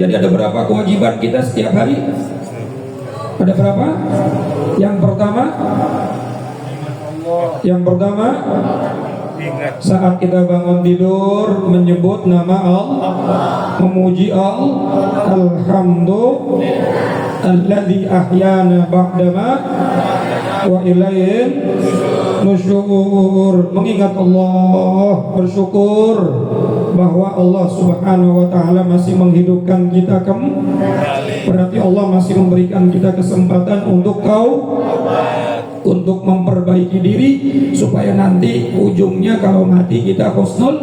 Jadi ada berapa kewajiban kita setiap hari? Ada berapa? Yang pertama saat kita bangun tidur menyebut nama Allah, memuji Allah, alhamdulillah alladzi ahyana ba'dama wa ilaihi nusyur. Mengingat Allah, bersyukur bahwa Allah Subhanahu wa taala masih menghidupkan kita kembali. Berarti Allah masih memberikan kita kesempatan untuk memperbaiki diri supaya nanti ujungnya kalau mati kita husnul.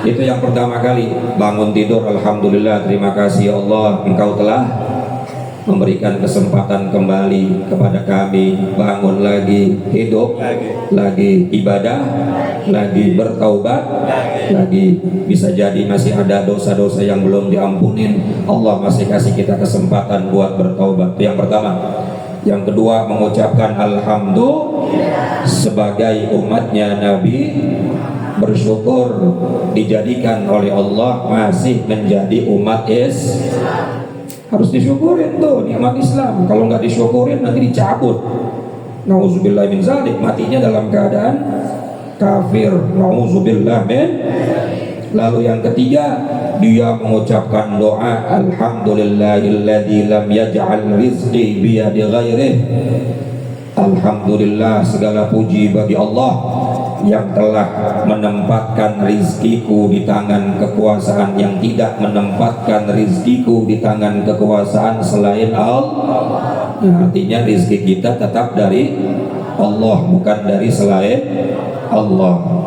Itu yang pertama kali bangun tidur, alhamdulillah, terima kasih Allah, Engkau telah memberikan kesempatan kembali kepada kami, bangun lagi, hidup lagi, ibadah lagi, bertaubat lagi. Bisa jadi masih ada dosa-dosa yang belum diampunin, Allah masih kasih kita kesempatan buat bertaubat. Itu yang pertama. Yang kedua, mengucapkan alhamdulillah sebagai umatnya Nabi, bersyukur dijadikan oleh Allah masih menjadi umat Islam. Harus disyukurin tuh nikmat Islam. Kalau nggak disyukurin nanti dicabut. Nauzubillah min zalik, matinya dalam keadaan kafir. Nauzubillah min. Lalu yang ketiga, dia mengucapkan doa alhamdulillahilladzi lam yaj'al rizqi biyadi ghairih. Alhamdulillah, segala puji bagi Allah yang telah menempatkan rizkiku di tangan kekuasaan yang tidak menempatkan rizkiku di tangan kekuasaan selain Allah. Artinya rizki kita tetap dari Allah, bukan dari selain Allah.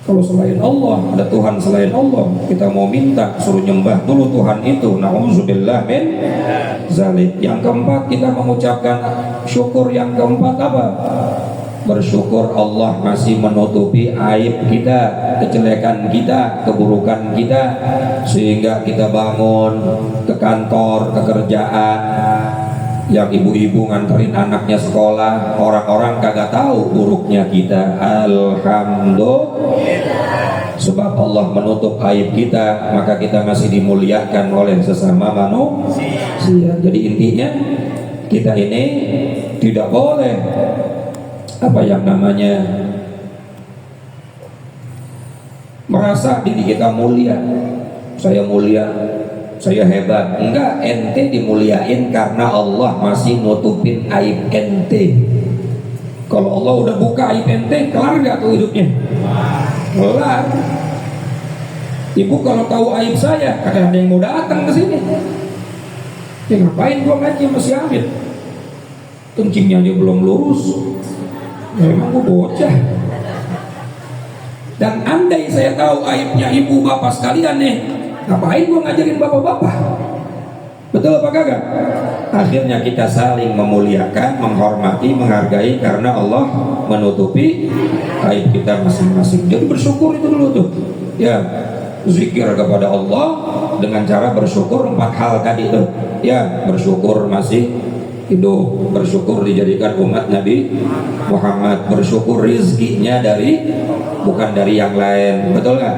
Kalau selain Allah, ada Tuhan selain Allah, kita mau minta suruh nyembah dulu Tuhan itu. Nauzubillah min zalik. Yang keempat, kita mengucapkan syukur. Yang keempat apa? Bersyukur Allah masih menutupi aib kita, kejelekan kita, keburukan kita, sehingga kita bangun ke kantor, ke kerjaan, yang ibu-ibu nganterin anaknya sekolah, orang-orang kagak tahu buruknya kita. Alhamdulillah, sebab Allah menutup aib kita, maka kita masih dimuliakan oleh sesama manusia. Jadi intinya kita ini tidak boleh apa yang namanya merasa diri kita mulia. Saya mulia, saya hebat. Enggak, ente dimuliain karena Allah masih nutupin aib ente. Kalau Allah udah buka aib ente, kelar gak tuh hidupnya? Kelar. Ibu kalau tahu aib saya, kadang ada yang mau datang ke sini. Ya ngapain gua ngaji sama si Amit? Kencingnya aja belum lurus. Ya, emang gua bocah. Dan andai saya tahu aibnya ibu bapak sekalian nih, ngapain gua ngajarin bapak-bapak? Betul apa kagak? Akhirnya kita saling memuliakan, menghormati, menghargai karena Allah menutupi aib kita masing-masing. Jadi bersyukur itu dulu tuh. Ya, zikir kepada Allah dengan cara bersyukur 4 hal tadi tuh. Ya, bersyukur masih hidup, bersyukur dijadikan umat Nabi Muhammad, bersyukur rizkinya bukan dari yang lain, betul nggak?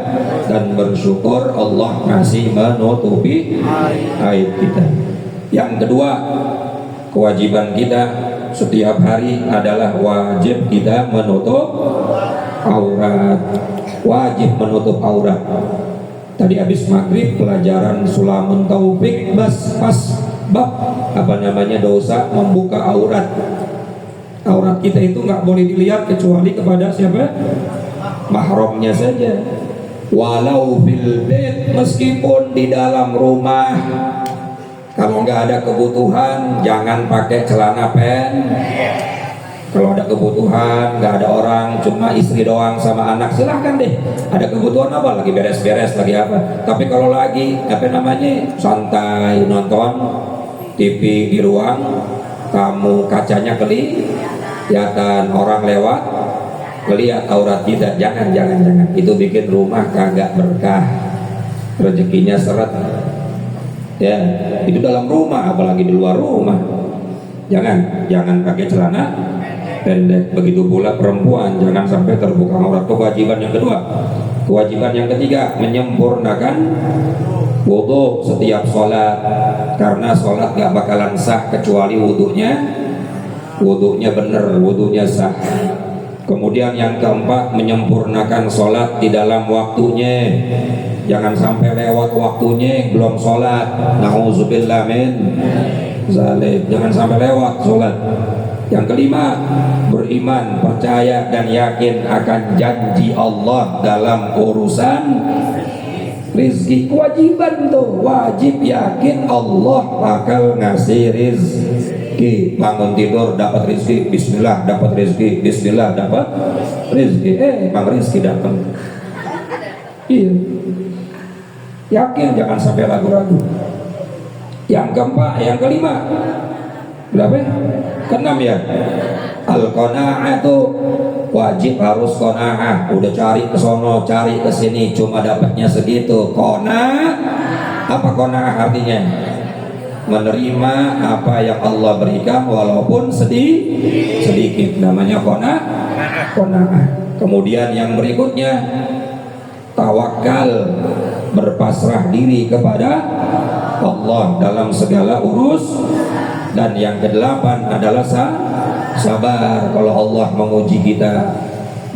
Dan bersyukur Allah masih menutupi aib kita. Yang kedua, kewajiban kita setiap hari adalah wajib kita menutup aurat. Wajib menutup aurat. Tadi habis maghrib pelajaran Sulamun Taufik pas bab apa namanya dosa membuka aurat. Aurat kita itu nggak boleh dilihat kecuali kepada siapa? Mahramnya saja. Walau fil bait, meskipun di dalam rumah. Kalau nggak ada kebutuhan jangan pakai celana pendek. Kalau ada kebutuhan, nggak ada orang, cuma istri doang sama anak, silahkan deh. Ada kebutuhan apa? Lagi beres-beres, lagi apa? Tapi kalau lagi apa namanya santai nonton TV di ruang tamu, kacanya kelihatan, orang lewat ngelihat aurat kita, jangan. Itu bikin rumah kagak berkah, rezekinya seret. Ya, itu dalam rumah, apalagi di luar rumah. Jangan pakai celana pendek. Begitu pula perempuan, jangan sampai terbuka aurat. Kewajiban yang kedua. Kewajiban yang ketiga, menyempurnakan Wudu setiap sholat, karena sholat gak bakalan sah kecuali wudunya bener, wudunya sah. Kemudian yang keempat, menyempurnakan sholat di dalam waktunya. Jangan sampai lewat waktunya belum sholat. Nauzubillah min zalik. Jangan sampai lewat sholat. Yang kelima, beriman, percaya dan yakin akan janji Allah dalam urusan rizki. Kewajiban tuh, wajib yakin Allah bakal ngasih rizki. Bangun tidur dapat rizki, bismillah dapat rizki, bismillah dapat rizki. Emang rizki datang. Iya, yakin, jangan sampai ragu-ragu. Yang keempat, yang kelima, berapa? Keenam ya. Al-qanaah itu wajib harus qanaah. Udah cari ke sono, cari ke sini, cuma dapatnya segitu. Qanaah, apa qanaah artinya? Menerima apa yang Allah berikan walaupun sedikit. Namanya qanaah. Kemudian yang berikutnya, tawakal, berpasrah diri kepada Allah dalam segala dan yang kedelapan adalah sabar. Kalau Allah menguji kita,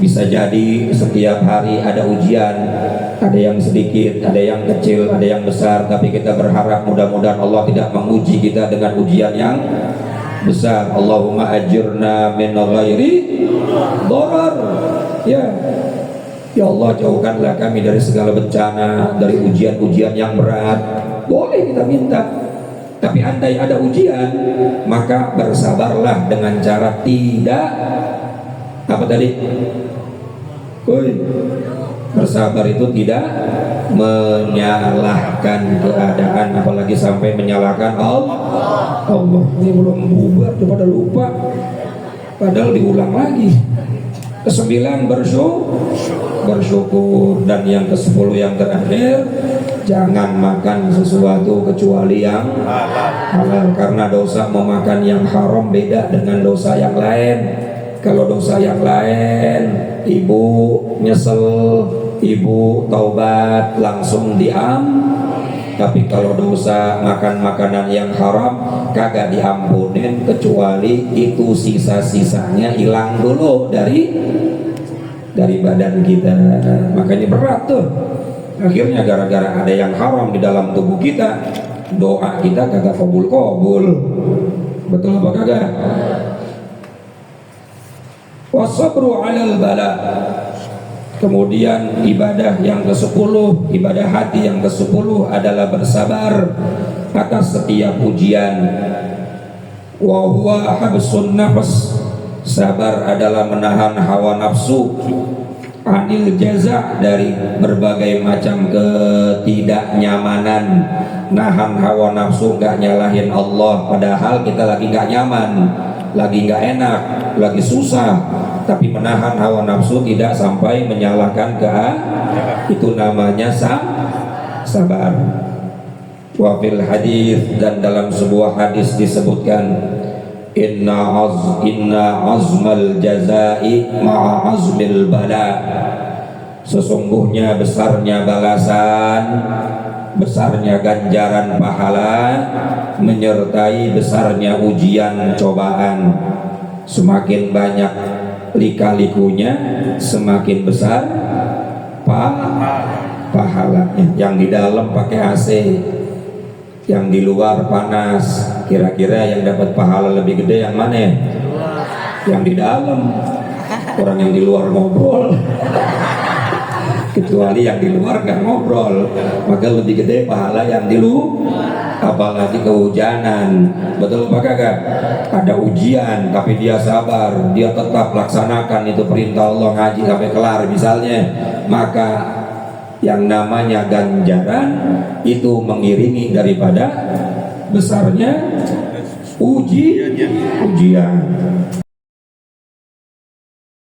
bisa jadi setiap hari ada ujian, ada yang sedikit, ada yang kecil, ada yang besar, tapi kita berharap mudah-mudahan Allah tidak menguji kita dengan ujian yang besar. Allahumma ajirna min ghairi dharar. Ya Allah, jauhkanlah kami dari segala bencana, dari ujian-ujian yang berat. Boleh kita minta, tapi andai ada ujian, maka bersabarlah dengan cara tidak apa tadi? Bersabar itu tidak menyalahkan keadaan, apalagi sampai menyalahkan Allah. Ini belum bubar, coba pada lupa, padahal diulang lagi. Kesembilan, bersyukur. Dan yang ke-10 yang terakhir, jangan makan sesuatu kecuali yang halal, karena dosa memakan yang haram beda dengan dosa yang lain. Kalau dosa yang lain, ibu nyesel, ibu taubat, langsung tapi kalau dosa makan makanan yang haram kagak diampunin, kecuali itu sisa-sisanya hilang dulu dari badan kita. Makanya berat tuh. Akhirnya gara-gara ada yang haram di dalam tubuh kita, doa kita kagak kabul. Betul apa kagak? Wasabru 'alal bala. Kemudian ibadah yang ke-10, ibadah hati yang ke-10 adalah bersabar atas setiap ujian. Wa huwa habsun nafs. Sabar adalah menahan hawa nafsu, anil jaza, dari berbagai macam ketidaknyamanan. Nahan hawa nafsu, gak nyalahin Allah padahal kita lagi gak nyaman, lagi gak enak, lagi susah, tapi menahan hawa nafsu tidak sampai menyalahkan itu namanya sabar. Wa fil hadis, dan dalam sebuah hadis disebutkan, inna azmal jazai ma'a azmil bala. Sesungguhnya besarnya balasan, besarnya ganjaran pahala menyertai besarnya ujian cobaan. Semakin banyak lika-likunya, semakin besar pahalanya. Yang di dalam pakai AC, yang di luar panas. Kira-kira yang dapat pahala lebih gede yang mana? Yang di dalam. Orang yang di luar ngobrol. Kecuali yang di luar gak ngobrol, maka lebih gede pahala yang di luar. Apalagi kehujanan, betul apa kagak? Ada ujian tapi dia sabar, dia tetap laksanakan itu perintah Allah, ngaji sampai kelar misalnya, maka yang namanya ganjaran itu mengiringi daripada besarnya ujian.